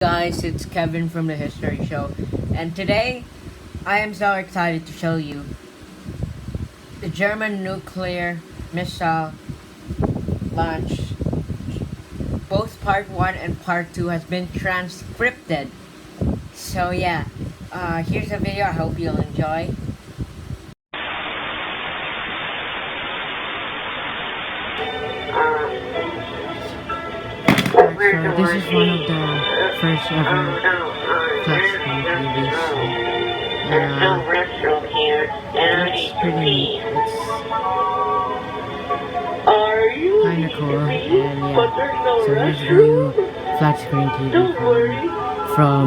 Guys, it's Kevin from the History Show, and today I am so excited to show you the German nuclear missile launch. Both part 1 and part 2 has been transcripted. So yeah, here's a video. I hope you'll enjoy. So this is one of the first ever flat screen TVs. There's no restroom here, and I It's need to pretty pee. neat. It's Are you kind of cool, and yeah. But there's no So here's the restroom. new flat screen TV Don't worry. from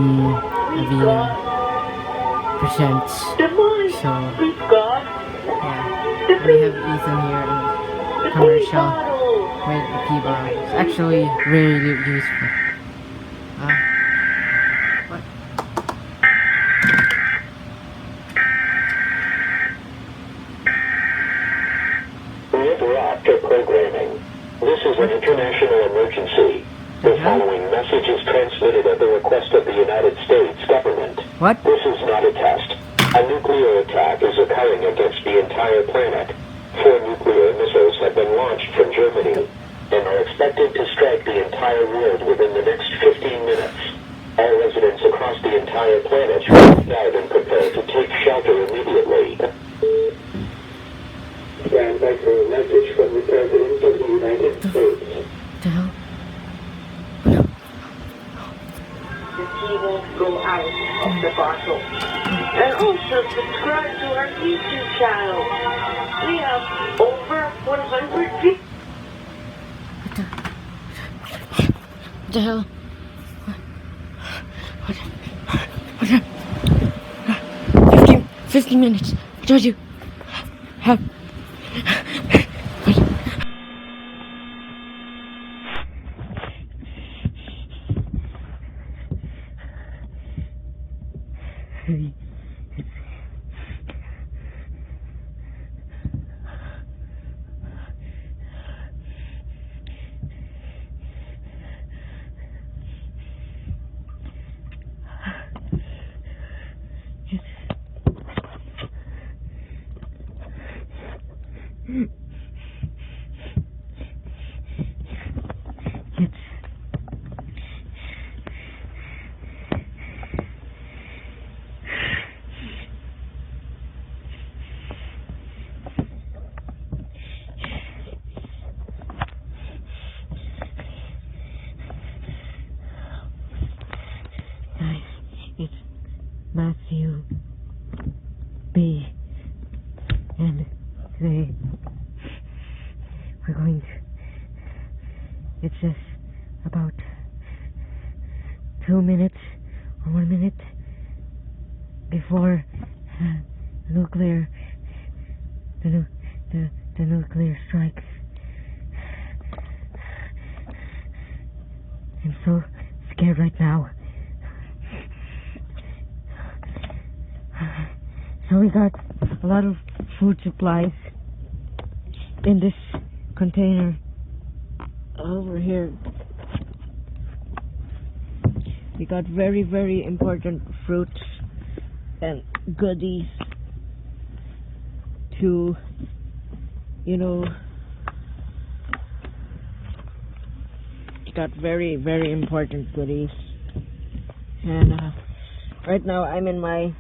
We've Avila got Presents. the money. So We've got yeah, the we have Ethan here in the commercial bottle. with the P-bar. It's actually really useful. What? We interrupt our programming. This is an international emergency. The following message is transmitted at the request of the United States government. What? This is not a test. A nuclear attack is occurring against the entire planet. 4 nuclear missiles have been launched from Germany and are expected to strike the entire world within the next 15 minutes. All residents across the entire planet should be out and prepare to take shelter immediately. Stand by for a message from the President of the United States. The hell? The key won't go out of the bottle. And also subscribe to our YouTube channel. We have over 100 people. What the hell? What? 15 minutes. I told you. How? It's Matthew B. And today we're going to. It's just about 2 minutes or 1 minute before nuclear the nuclear strikes. I'm so scared right now. So we got a lot of food supplies in this container over here. We got very, very important fruits and goodies to, we got very, very important goodies. And right now I'm in my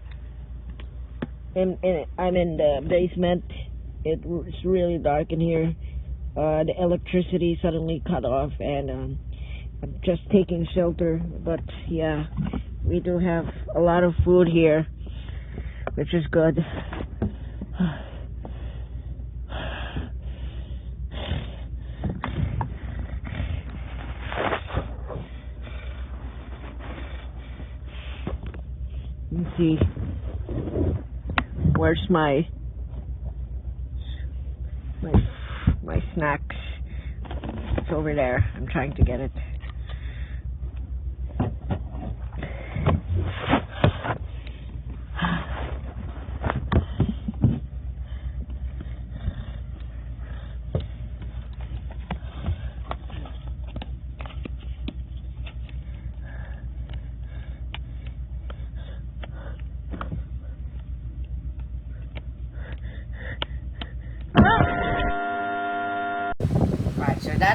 I'm in the basement. It's really dark in here. The electricity suddenly cut off, and I'm just taking shelter. But yeah, we do have a lot of food here, which is good. Let me see. Where's my snacks? It's over there. I'm trying to get it.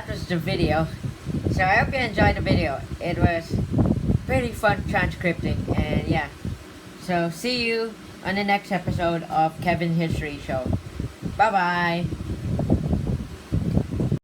that was the video. So I hope you enjoyed the video. It was pretty fun transcripting, and yeah. So see you on the next episode of Kevin History Show. Bye bye.